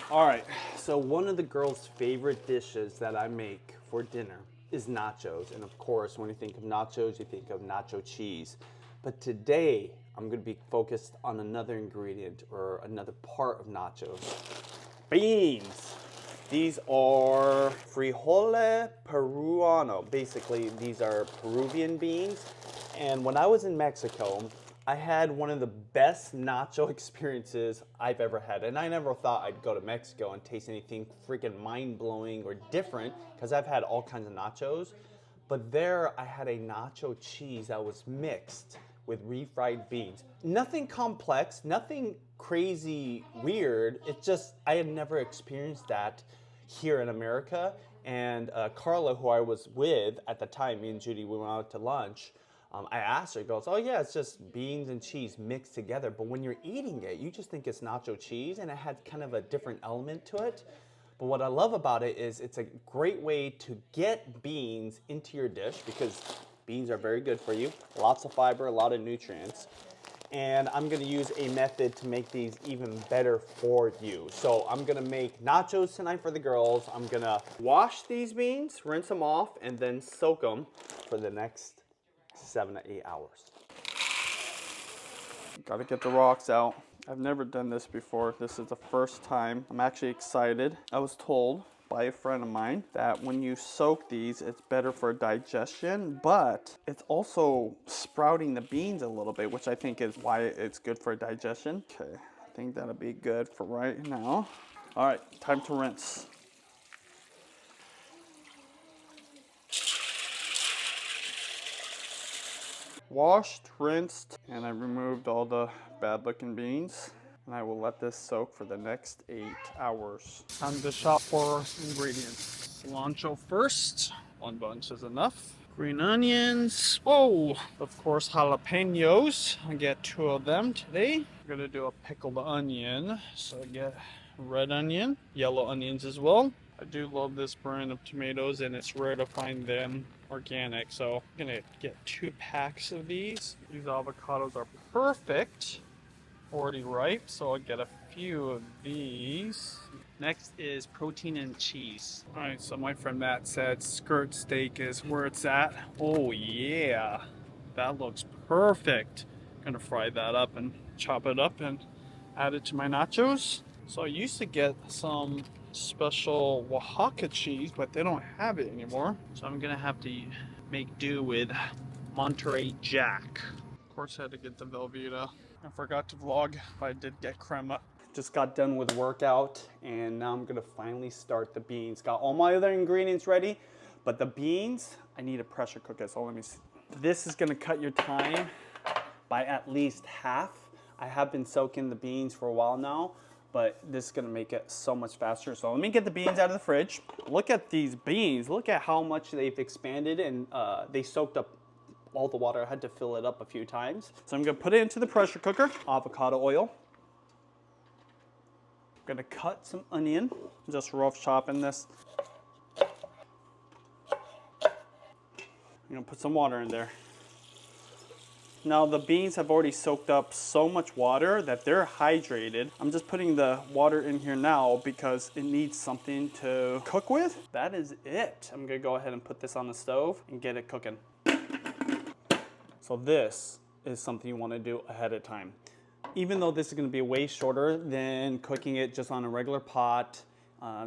All right, so one of the girls' favorite dishes that I make for dinner is nachos. And of course, when you think of nachos, you think of nacho cheese. But today, I'm gonna be focused on another ingredient or another part of nachos. Beans. These are frijole peruano. Basically, these are Peruvian beans. And when I was in Mexico, I had one of the best nacho experiences I've ever had. And I never thought I'd go to Mexico and taste anything freaking mind-blowing or different, because I've had all kinds of nachos. But there I had a nacho cheese that was mixed with refried beans. Nothing complex, nothing crazy weird. It's just, I had never experienced that here in America. And Carla, who I was with at the time, me and Judy, we went out to lunch. I asked her, goes, oh yeah, it's just beans and cheese mixed together. But when you're eating it, you just think it's nacho cheese, and it had kind of a different element to it. But what I love about it is it's a great way to get beans into your dish, because beans are very good for you. Lots of fiber, a lot of nutrients. And I'm gonna use a method to make these even better for you. So I'm gonna make nachos tonight for the girls. I'm gonna wash these beans, rinse them off, and then soak them for the next 7 to 8 hours. Gotta get the rocks out. I've never done this before. This is the first time. I'm actually excited. I was told by a friend of mine that when you soak these, it's better for digestion, but it's also sprouting the beans a little bit, which I think is why it's good for digestion. Okay, I think that'll be good for right now. All right, time to rinse. Washed, rinsed, and I removed all the bad looking beans. And I will let this soak for the next 8 hours. Time to shop for ingredients. Cilantro first. 1 bunch is enough. Green onions. Whoa! Of course, jalapenos. I get 2 of them today. I'm gonna do a pickled onion. So I get red onion, yellow onions as well. I do love this brand of tomatoes, and it's rare to find them organic. So I'm gonna get 2 packs of these. These avocados are perfect. Already ripe, so I'll get a few of these. Next is protein and cheese. All right, so my friend Matt said skirt steak is where it's at. Oh yeah, that looks perfect. Gonna fry that up and chop it up and add it to my nachos. So I used to get some special Oaxaca cheese, but they don't have it anymore. So I'm gonna have to make do with Monterey Jack. Of course, I had to get the Velveeta. I forgot to vlog, but I did get crema. Just got done with workout, and now I'm gonna finally start the beans. Got all my other ingredients ready, but the beans, I need a pressure cooker, so let me see. This is gonna cut your time by at least half. I have been soaking the beans for a while now, but this is gonna make it so much faster. So let me get the beans out of the fridge. Look at these beans. Look at how much they've expanded, and they soaked up all the water. I had to fill it up a few times. So I'm gonna put it into the pressure cooker. Avocado oil. I'm gonna cut some onion, just rough chopping this. I'm gonna put some water in there. Now the beans have already soaked up so much water that they're hydrated. I'm just putting the water in here now because it needs something to cook with. That is it. I'm gonna go ahead and put this on the stove and get it cooking. So this is something you want to do ahead of time. Even though this is going to be way shorter than cooking it just on a regular pot,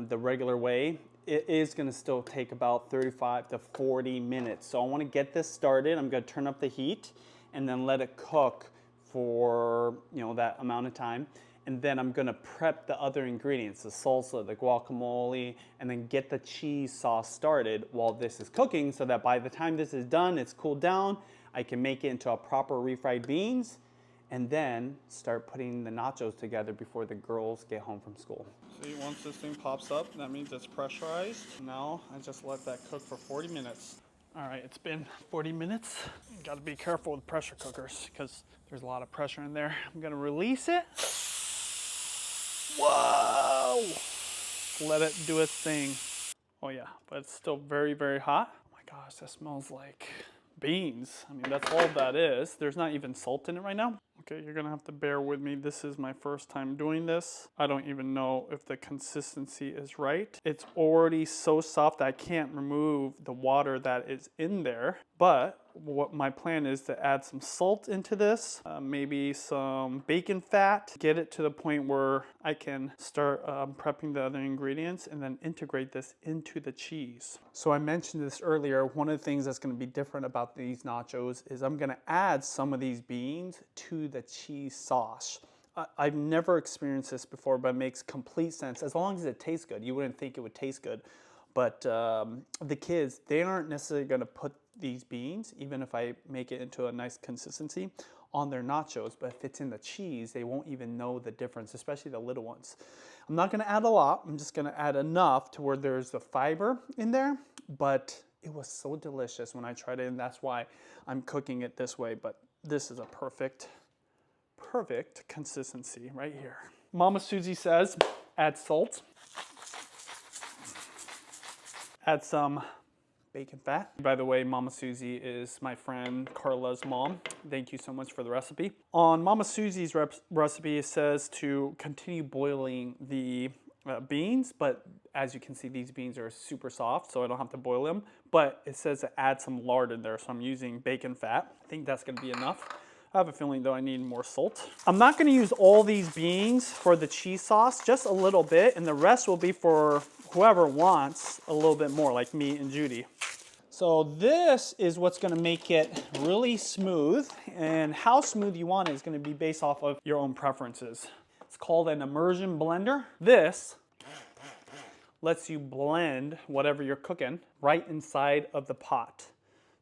the regular way, it is going to still take about 35 to 40 minutes. So I want to get this started. I'm going to turn up the heat and then let it cook for that amount of time. And then I'm gonna prep the other ingredients, the salsa, the guacamole, and then get the cheese sauce started while this is cooking, so that by the time this is done, it's cooled down, I can make it into a proper refried beans, and then start putting the nachos together before the girls get home from school. See, once this thing pops up, that means it's pressurized. Now I just let that cook for 40 minutes. All right, it's been 40 minutes. You gotta be careful with pressure cookers because there's a lot of pressure in there. I'm gonna release it. Whoa! Let it do its thing. Oh yeah, but it's still very, very hot. Oh my gosh, that smells like beans. I mean, that's all that is. There's not even salt in it right now. Okay, you're gonna have to bear with me. This is my first time doing this. I don't even know if the consistency is right. It's already so soft that I can't remove the water that is in there. But what my plan is to add some salt into this, maybe some bacon fat, get it to the point where I can start prepping the other ingredients and then integrate this into the cheese. So I mentioned this earlier, one of the things that's gonna be different about these nachos is I'm gonna add some of these beans to the cheese sauce. I've never experienced this before, but it makes complete sense. As long as it tastes good. You wouldn't think it would taste good. But the kids, they aren't necessarily gonna put these beans, even if I make it into a nice consistency, on their nachos. But if it's in the cheese, they won't even know the difference, especially the little ones. I'm not gonna add a lot. I'm just gonna add enough to where there's the fiber in there. But it was so delicious when I tried it, and that's why I'm cooking it this way. But this is a perfect consistency right here. Mama Susie says, add salt. Add some bacon fat. By the way, Mama Susie is my friend Carla's mom. Thank you so much for the recipe. On Mama Susie's recipe, it says to continue boiling the beans, but as you can see, these beans are super soft, so I don't have to boil them. But it says to add some lard in there, so I'm using bacon fat. I think that's gonna be enough. I have a feeling though I need more salt. I'm not gonna use all these beans for the cheese sauce, just a little bit, and the rest will be for whoever wants a little bit more, like me and Judy. So this is what's gonna make it really smooth, and how smooth you want it is gonna be based off of your own preferences. It's called an immersion blender. This lets you blend whatever you're cooking right inside of the pot.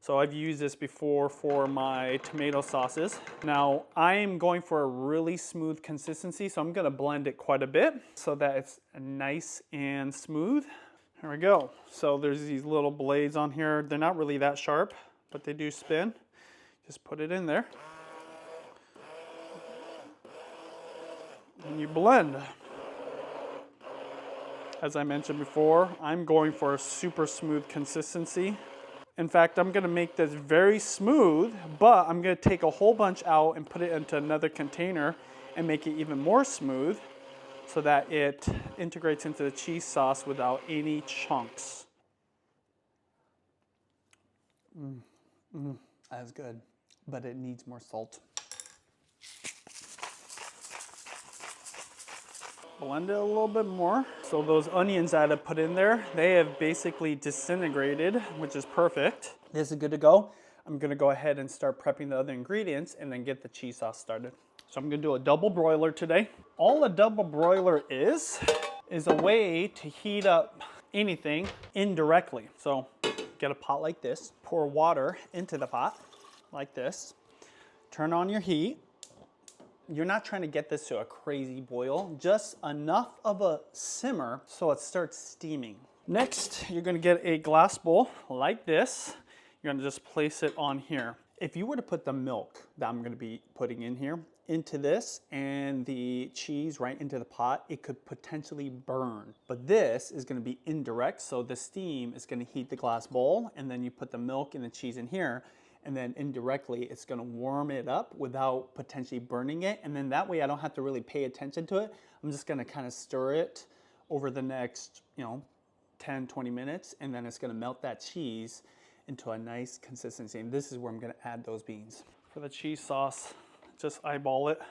So I've used this before for my tomato sauces. Now I'm going for a really smooth consistency, so I'm gonna blend it quite a bit so that it's nice and smooth. There we go. So there's these little blades on here. They're not really that sharp, but they do spin. Just put it in there. And you blend. As I mentioned before, I'm going for a super smooth consistency. In fact, I'm gonna make this very smooth, but I'm gonna take a whole bunch out and put it into another container and make it even more smooth so that it integrates into the cheese sauce without any chunks. That's good, but it needs more salt. Blend it a little bit more. So those onions that I put in there, they have basically disintegrated, which is perfect. This is good to go. I'm gonna go ahead and start prepping the other ingredients and then get the cheese sauce started. So I'm gonna do a double broiler today. All a double broiler is a way to heat up anything indirectly. So get a pot like this, pour water into the pot like this, turn on your heat. You're not trying to get this to a crazy boil, just enough of a simmer so it starts steaming. Next, you're gonna get a glass bowl like this. You're gonna just place it on here. If you were to put the milk that I'm gonna be putting in here into this and the cheese right into the pot, it could potentially burn. But this is gonna be indirect, so the steam is gonna heat the glass bowl, and then you put the milk and the cheese in here, and then indirectly it's gonna warm it up without potentially burning it. And then that way I don't have to really pay attention to it. I'm just gonna kind of stir it over the next, 10, 20 minutes, and then it's gonna melt that cheese into a nice consistency. And this is where I'm gonna add those beans. For the cheese sauce, just eyeball it. I'm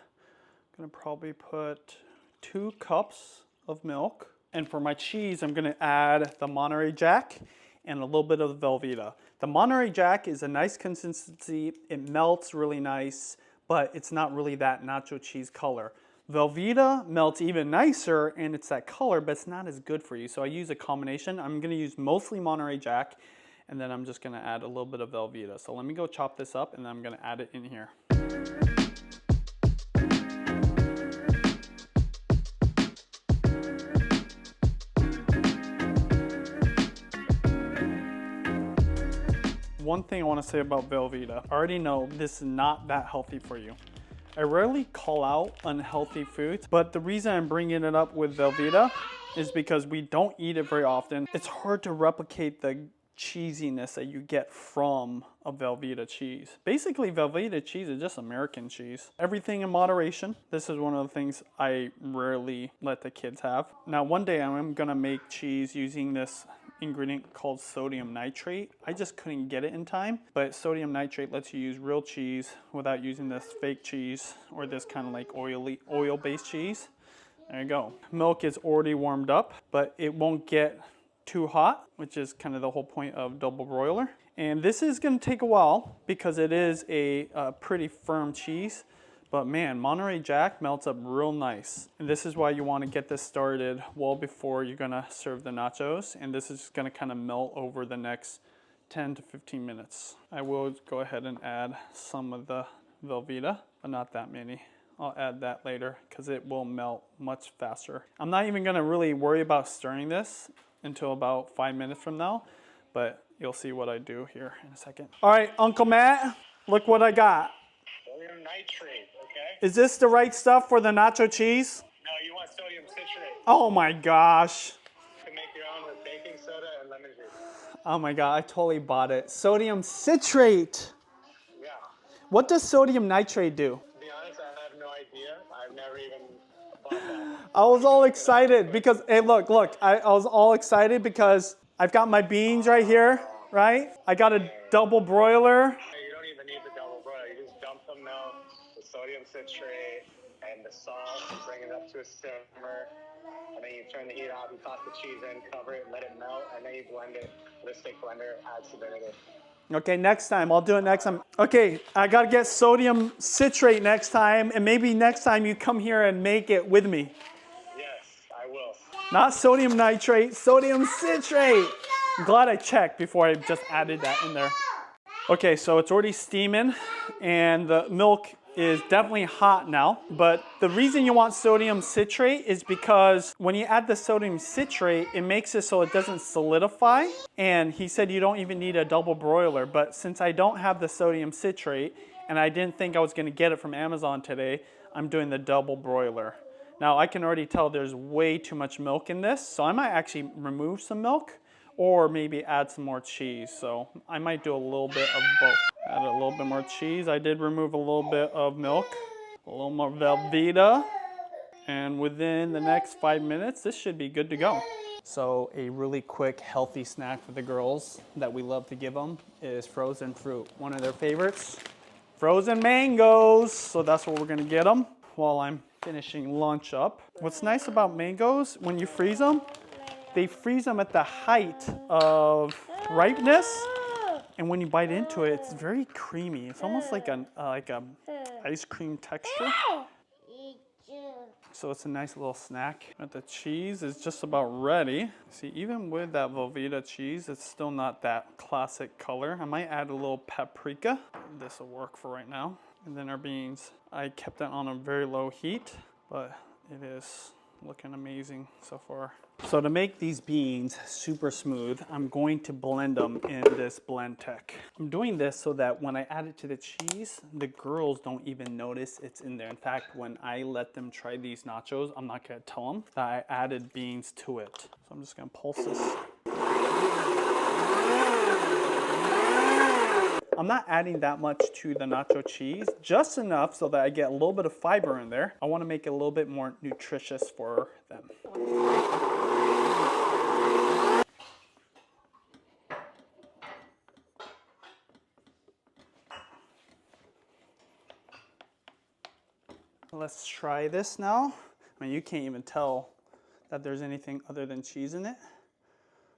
gonna probably put 2 cups of milk. And for my cheese, I'm gonna add the Monterey Jack and a little bit of the Velveeta. The Monterey Jack is a nice consistency. It melts really nice, but it's not really that nacho cheese color. Velveeta melts even nicer and it's that color, but it's not as good for you. So I use a combination. I'm gonna use mostly Monterey Jack, and then I'm just gonna add a little bit of Velveeta. So let me go chop this up and then I'm gonna add it in here. One thing I want to say about Velveeta, I already know this is not that healthy for you. I rarely call out unhealthy foods, but the reason I'm bringing it up with Velveeta is because we don't eat it very often. It's hard to replicate the cheesiness that you get from a Velveeta cheese. Basically, Velveeta cheese is just American cheese. Everything in moderation. This is one of the things I rarely let the kids have. Now, one day I'm gonna make cheese using this ingredient called sodium nitrate. I just couldn't get it in time, but sodium nitrate lets you use real cheese without using this fake cheese or this kind of like oil-based cheese. There you go. Milk is already warmed up, but it won't get too hot, which is kind of the whole point of double broiler. And this is going to take a while because it is a pretty firm cheese. But man, Monterey Jack melts up real nice. And this is why you want to get this started well before you're going to serve the nachos. And this is going to kind of melt over the next 10 to 15 minutes. I will go ahead and add some of the Velveeta, but not that many. I'll add that later because it will melt much faster. I'm not even going to really worry about stirring this until about 5 minutes from now, but you'll see what I do here in a second. All right, Uncle Matt, look what I got. Sodium nitrate, okay? Is this the right stuff for the nacho cheese? No, you want sodium citrate. Oh my gosh. You can make your own with baking soda and lemon juice. Oh my God, I totally bought it. Sodium citrate. Yeah. What does sodium nitrate do? To be honest, I have no idea. I've never even bought that. I was all excited because, hey, look, I was all excited because I've got my beans right here, right? I got a double broiler. Hey, you don't even need the double broiler. You just dump the milk, the sodium citrate, and the salt, bring it up to a simmer, and then you turn the heat off, you toss the cheese in, cover it, let it melt, and then you blend it with a stick blender, add some vinegar. Okay, next time. I'll do it next time. Okay, I gotta get sodium citrate next time, and maybe next time you come here and make it with me. Yes, I will. Not sodium nitrate, sodium citrate. I'm glad I checked before I just added that in there. Okay, so it's already steaming, and the milk is definitely hot now. But the reason you want sodium citrate is because when you add the sodium citrate, it makes it so it doesn't solidify. And he said you don't even need a double broiler. But since I don't have the sodium citrate, and I didn't think I was gonna get it from Amazon today, I'm doing the double broiler. Now I can already tell there's way too much milk in this, so I might actually remove some milk or maybe add some more cheese. So I might do a little bit of both. Add a little bit more cheese. I did remove a little bit of milk, a little more Velveeta, and within the next 5 minutes, this should be good to go. So a really quick, healthy snack for the girls that we love to give them is frozen fruit. One of their favorites, frozen mangoes. So that's what we're gonna get them while I'm finishing lunch up. What's nice about mangoes, when you freeze them, they freeze them at the height of ripeness. And when you bite into it, it's very creamy. It's almost like a ice cream texture. So it's a nice little snack. But the cheese is just about ready. See, even with that Velveeta cheese, it's still not that classic color. I might add a little paprika. This will work for right now. And then our beans. I kept it on a very low heat, but it is looking amazing so far. So to make these beans super smooth, I'm going to blend them in this blend tech. I'm doing this so that when I add it to the cheese, the girls don't even notice it's in there. In fact, when I let them try these nachos, I'm not gonna tell them that I added beans to it. So I'm just gonna pulse this. I'm not adding that much to the nacho cheese, just enough so that I get a little bit of fiber in there. I want to make it a little bit more nutritious for them. Let's try this now. I mean, you can't even tell that there's anything other than cheese in it.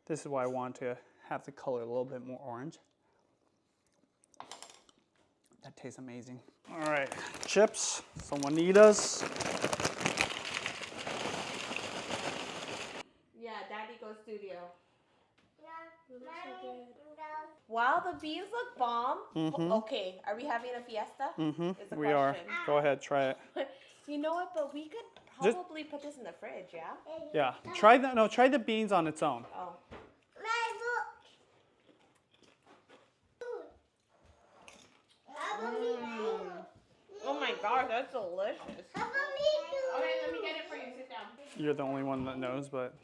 This is why I want to have the color a little bit more orange. That tastes amazing. All right, chips, some Juanitas. Yeah, Daddy Go Studio. Wow, the beans look bomb. Mm-hmm. Okay, are we having a fiesta? Mm-hmm, we are. Go ahead, try it. You know what, but we could probably put this in the fridge, yeah? Yeah, try that. No, try the beans on its own. Oh. Oh my gosh, that's delicious. Okay, let me get it for you. Sit down. You're the only one that knows, but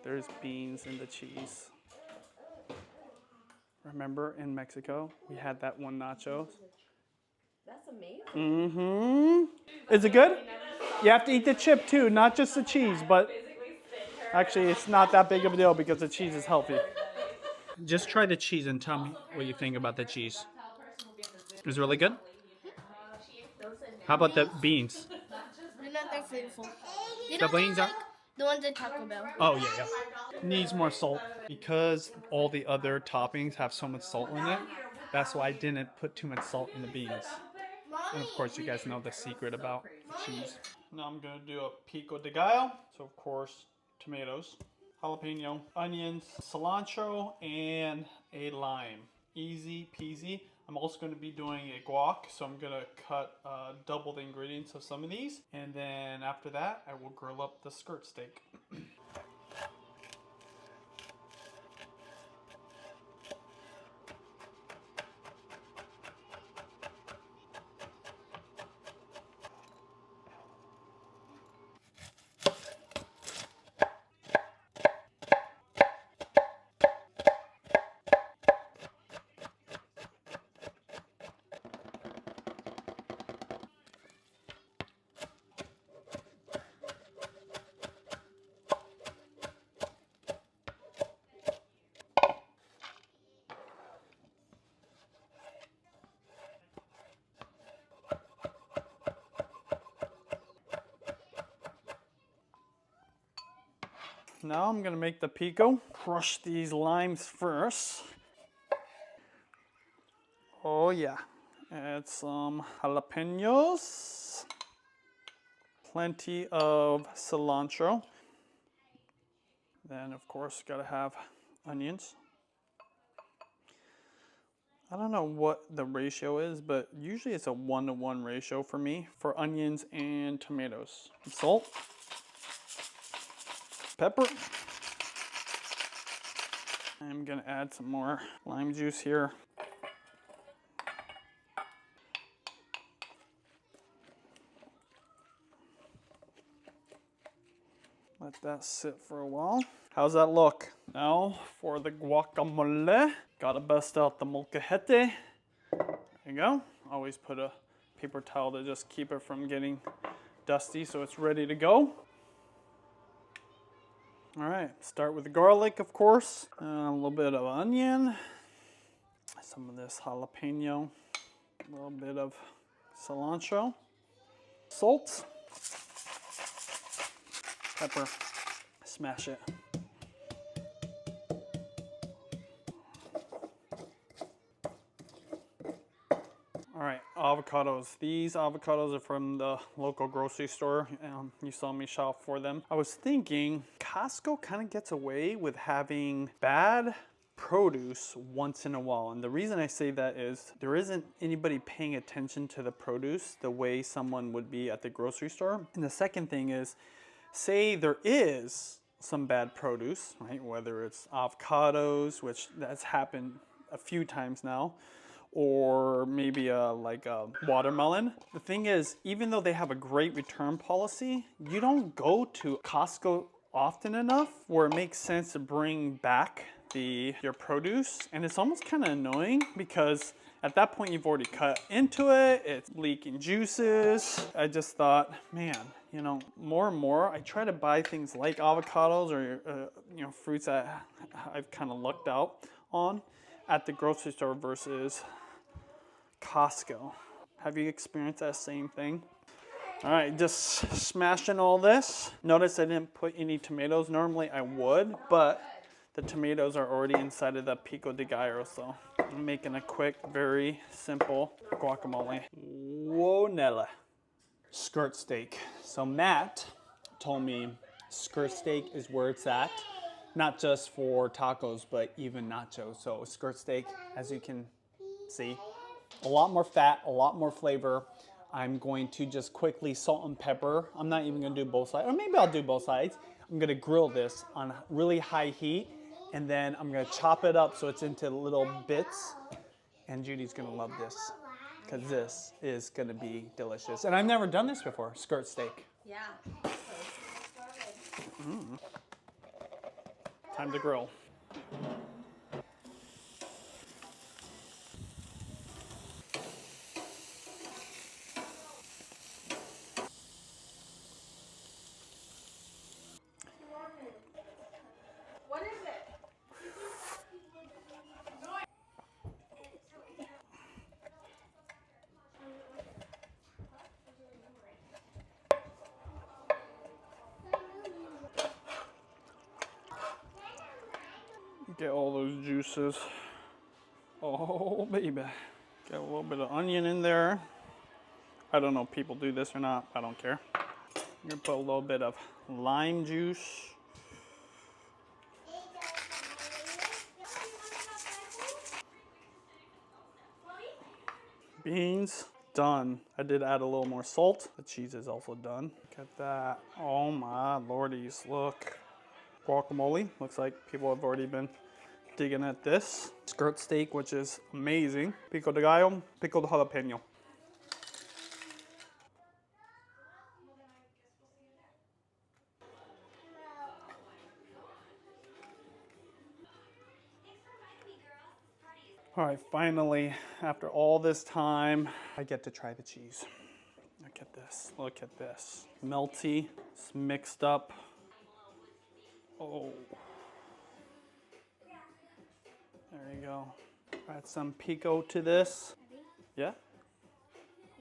there's beans in the cheese. Remember in Mexico, we had that one nachos? That's amazing. Mm-hmm. Is it good? You have to eat the chip too, not just the cheese, but actually it's not that big of a deal because the cheese is healthy. Just try the cheese and tell me what you think about the cheese. Is it really good? How about the beans? They're not that flavorful. They The don't beans taste are? like the ones at Taco Bell. Oh, yeah, yeah. Needs more salt. Because all the other toppings have so much salt in it, that's why I didn't put too much salt in the beans. And of course, you guys know the secret about the cheese. Now I'm going to do a pico de gallo. So, of course, tomatoes, jalapeno, onions, cilantro, and a lime. Easy peasy. I'm also going to be doing a guac, so I'm going to cut double the ingredients of some of these. And then after that, I will grill up the skirt steak. Now I'm going to make the pico. Crush these limes first. Oh yeah. Add some jalapenos. Plenty of cilantro. Then of course gotta have onions. I don't know what the ratio is, but usually it's a 1-to-1 ratio for me for onions and tomatoes. Salt. Pepper. I'm gonna add some more lime juice here. Let that sit for a while. How's that look? Now for the guacamole. Gotta bust out the molcajete. There you go. Always put a paper towel to just keep it from getting dusty so it's ready to go. All right, start with the garlic, of course. A little bit of onion. Some of this jalapeno. A little bit of cilantro. Salt. Pepper. Smash it. All right, avocados. These avocados are from the local grocery store. You saw me shop for them. I was thinking Costco kind of gets away with having bad produce once in a while. And the reason I say that is there isn't anybody paying attention to the produce the way someone would be at the grocery store. And the second thing is, say there is some bad produce, right? Whether it's avocados, which that's happened a few times now, or maybe like a watermelon. The thing is, even though they have a great return policy, you don't go to Costco often enough where it makes sense to bring back your produce. And it's almost kind of annoying because at that point you've already cut into it, it's leaking juices. I just thought, man, you know, more and more I try to buy things like avocados or you know, fruits that I've kind of lucked out on at the grocery store versus Costco. Have you experienced that same thing? All right, just smashing all this. Notice I didn't put any tomatoes. Normally I would, but the tomatoes are already inside of the pico de gallo, so I'm making a quick, very simple guacamole. Whoa, Nella. Skirt steak. So Matt told me skirt steak is where it's at. Not just for tacos, but even nachos. So skirt steak, as you can see, a lot more fat, a lot more flavor. I'm going to just quickly salt and pepper. I'm not even gonna do both sides, or maybe I'll do both sides. I'm gonna grill this on really high heat, and then I'm gonna chop it up so it's into little bits. And Judy's gonna love this, because this is gonna be delicious. And I've never done this before, skirt steak. Yeah. Time to grill. Get all those juices. Oh, baby. Get a little bit of onion in there. I don't know if people do this or not. I don't care. I'm gonna put a little bit of lime juice. Beans, done. I did add a little more salt. The cheese is also done. Look at that. Oh my lordies, look. Guacamole. Looks like people have already been digging at this. Skirt steak, which is amazing. Pico de gallo, pickled jalapeno. All right, finally, after all this time, I get to try the cheese. Look at this, look at this. Melty, it's mixed up. Oh. There you go. Add some pico to this. Yeah?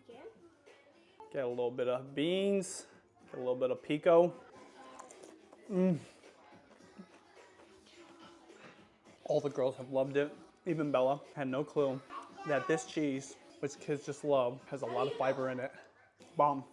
Again? Get a little bit of beans, get a little bit of pico. All the girls have loved it. Even Bella had no clue that this cheese, which kids just love, has a lot of fiber in it. Bomb.